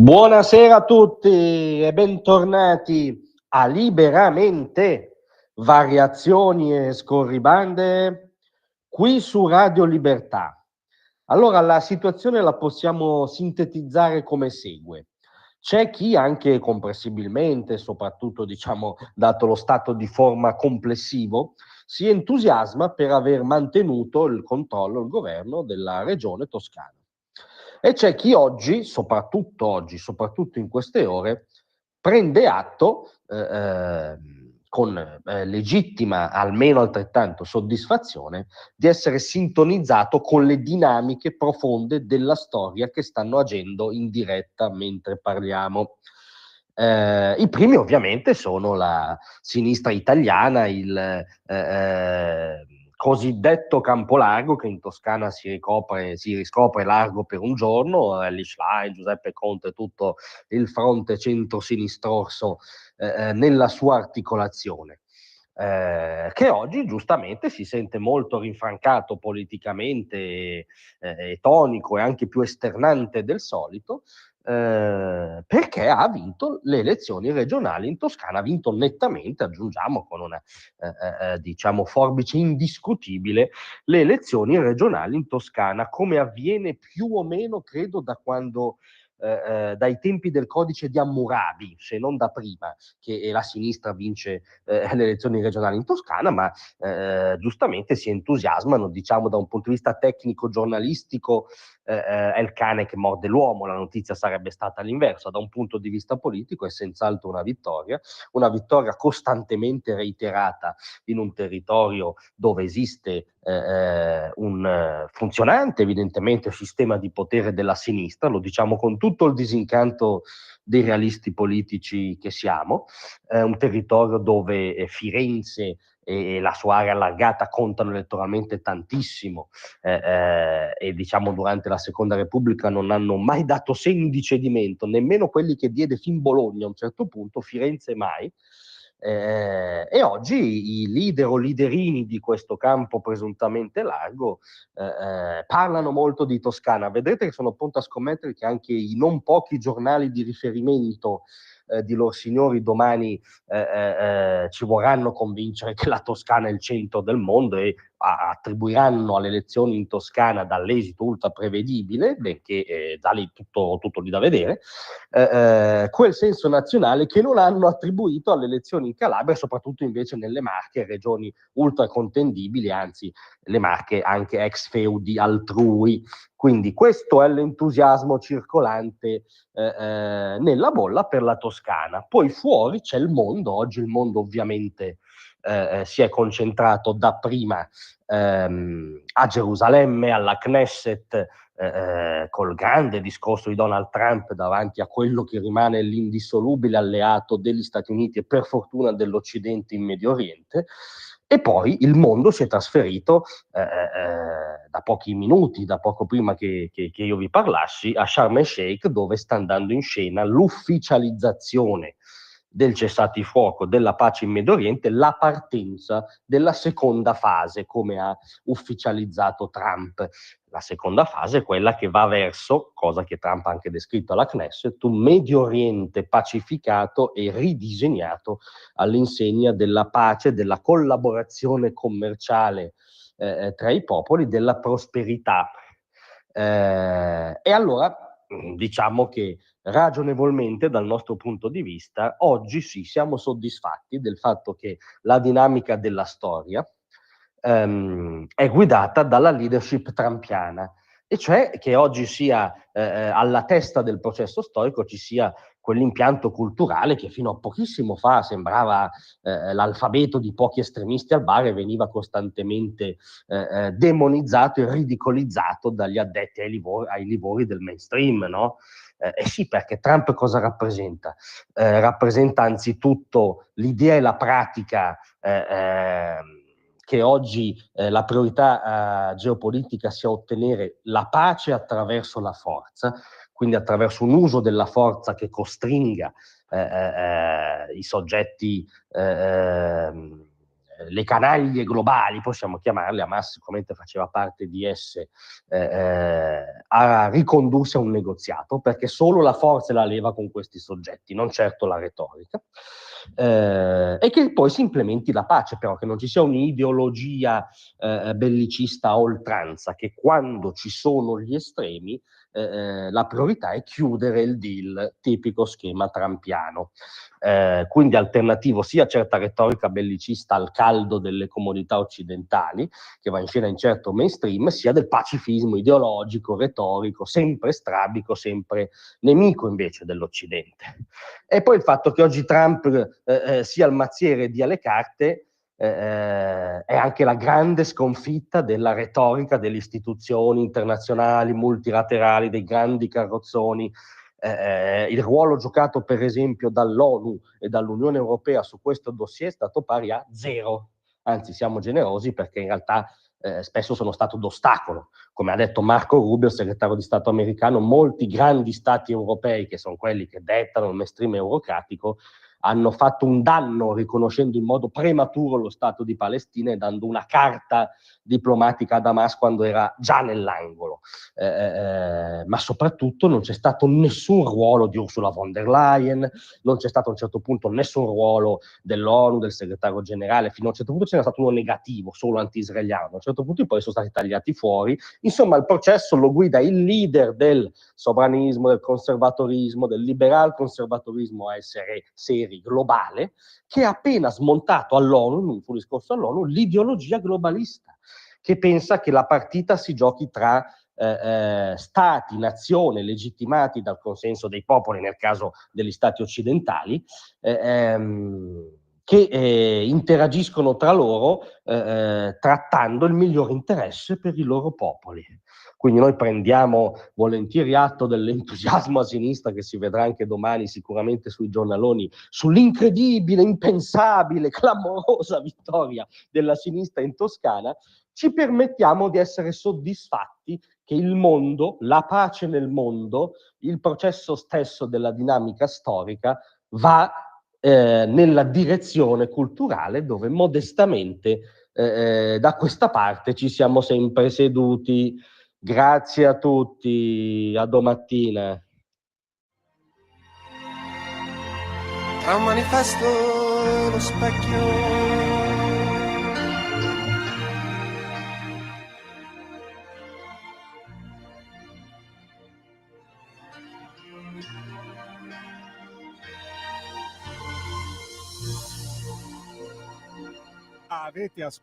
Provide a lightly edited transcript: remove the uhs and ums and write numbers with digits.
Buonasera a tutti e bentornati a Liberamente, variazioni e scorribande qui su Radio Libertà. Allora, la situazione la possiamo sintetizzare come segue. C'è chi anche comprensibilmente, soprattutto diciamo dato lo stato di forma complessivo, si entusiasma per aver mantenuto il controllo, il governo della regione Toscana. E c'è chi oggi, soprattutto in queste ore, prende atto con legittima, almeno altrettanto, soddisfazione di essere sintonizzato con le dinamiche profonde della storia che stanno agendo in diretta mentre parliamo. I primi ovviamente sono la sinistra italiana, il cosiddetto campo largo che in Toscana si riscopre largo per un giorno, Elly Schlein, Giuseppe Conte, tutto il fronte centro-sinistroso nella sua articolazione. Che oggi giustamente si sente molto rinfrancato politicamente e tonico e anche più esternante del solito, perché ha vinto le elezioni regionali in Toscana, ha vinto nettamente, aggiungiamo con una diciamo forbice indiscutibile, le elezioni regionali in Toscana, come avviene più o meno credo da quando dai tempi del codice di Hammurabi, se non da prima, che la sinistra vince le elezioni regionali in Toscana, ma giustamente si entusiasmano, diciamo da un punto di vista tecnico-giornalistico, è il cane che morde l'uomo, la notizia sarebbe stata l'inversa, da un punto di vista politico è senz'altro una vittoria costantemente reiterata in un territorio dove esiste un funzionante evidentemente sistema di potere della sinistra, lo diciamo con tutto il disincanto dei realisti politici che siamo, un territorio dove Firenze e la sua area allargata contano elettoralmente tantissimo e diciamo durante la Seconda Repubblica non hanno mai dato segni di cedimento, nemmeno quelli che diede fin Bologna a un certo punto, Firenze mai. E oggi i leader o leaderini di questo campo presuntamente largo parlano molto di Toscana. Vedrete che sono pronto a scommettere che anche i non pochi giornali di riferimento di lor signori domani ci vorranno convincere che la Toscana è il centro del mondo e attribuiranno alle elezioni in Toscana dall'esito ultra prevedibile, benché da lì tutto lì da vedere, quel senso nazionale che non hanno attribuito alle elezioni in Calabria, soprattutto invece nelle Marche, regioni ultra contendibili, anzi le Marche anche ex feudi altrui. Quindi questo è l'entusiasmo circolante nella bolla per la Toscana. Poi fuori c'è il mondo, oggi il mondo ovviamente si è concentrato dapprima a Gerusalemme, alla Knesset, col grande discorso di Donald Trump davanti a quello che rimane l'indissolubile alleato degli Stati Uniti e per fortuna dell'Occidente in Medio Oriente. E poi il mondo si è trasferito da pochi minuti, da poco prima che io vi parlassi, a Sharm el Sheikh, dove sta andando in scena l'ufficializzazione del cessate-il-fuoco, della pace in Medio Oriente, la partenza della seconda fase, come ha ufficializzato Trump. La seconda fase è quella che va verso, cosa che Trump ha anche descritto alla Knesset, un Medio Oriente pacificato e ridisegnato all'insegna della pace, della collaborazione commerciale tra i popoli, della prosperità. E allora diciamo che ragionevolmente dal nostro punto di vista oggi sì, siamo soddisfatti del fatto che la dinamica della storia è guidata dalla leadership trumpiana, e cioè che oggi sia alla testa del processo storico ci sia quell'impianto culturale che fino a pochissimo fa sembrava l'alfabeto di pochi estremisti al bar e veniva costantemente demonizzato e ridicolizzato dagli addetti ai livori del mainstream, no? Sì, perché Trump cosa rappresenta? Rappresenta anzitutto l'idea e la pratica che oggi la priorità geopolitica sia ottenere la pace attraverso la forza, quindi attraverso un uso della forza che costringa i soggetti le canaglie globali, possiamo chiamarle, Hamas sicuramente faceva parte di esse, a ricondursi a un negoziato, perché solo la forza e la leva con questi soggetti, non certo la retorica, e che poi si implementi la pace, però che non ci sia un'ideologia bellicista a oltranza, che quando ci sono gli estremi la priorità è chiudere il deal, tipico schema trampiano. Quindi alternativo sia a certa retorica bellicista al caldo delle comunità occidentali, che va in scena in certo mainstream, sia del pacifismo ideologico, retorico, sempre strabico, sempre nemico invece dell'Occidente. E poi il fatto che oggi Trump sia il mazziere e dia le carte è anche la grande sconfitta della retorica delle istituzioni internazionali, multilaterali, dei grandi carrozzoni. Il ruolo giocato per esempio dall'ONU e dall'Unione Europea su questo dossier è stato pari a 0, anzi siamo generosi perché in realtà spesso sono stato d'ostacolo. Come ha detto Marco Rubio, il segretario di Stato americano, molti grandi stati europei, che sono quelli che dettano il mainstream eurocratico, hanno fatto un danno riconoscendo in modo prematuro lo Stato di Palestina e dando una carta diplomatica ad Hamas quando era già nell'angolo. Ma soprattutto non c'è stato nessun ruolo di Ursula von der Leyen, non c'è stato a un certo punto nessun ruolo dell'ONU, del segretario generale, fino a un certo punto c'era stato uno negativo, solo anti-israeliano, a un certo punto poi sono stati tagliati fuori. Insomma, il processo lo guida il leader del sovranismo, del conservatorismo, del liberal conservatorismo a essere seri, globale, che ha appena smontato all'ONU, in un suo discorso all'ONU, l'ideologia globalista, che pensa che la partita si giochi tra stati, nazioni legittimati dal consenso dei popoli, nel caso degli stati occidentali, che interagiscono tra loro trattando il migliore interesse per i loro popoli. Quindi noi prendiamo volentieri atto dell'entusiasmo a sinistra che si vedrà anche domani sicuramente sui giornaloni, sull'incredibile, impensabile, clamorosa vittoria della sinistra in Toscana. Ci permettiamo di essere soddisfatti che il mondo, la pace nel mondo, il processo stesso della dinamica storica va nella direzione culturale dove modestamente da questa parte ci siamo sempre seduti. Grazie a tutti, a domattina. Tra un manifesto e lo specchio avete ascoltato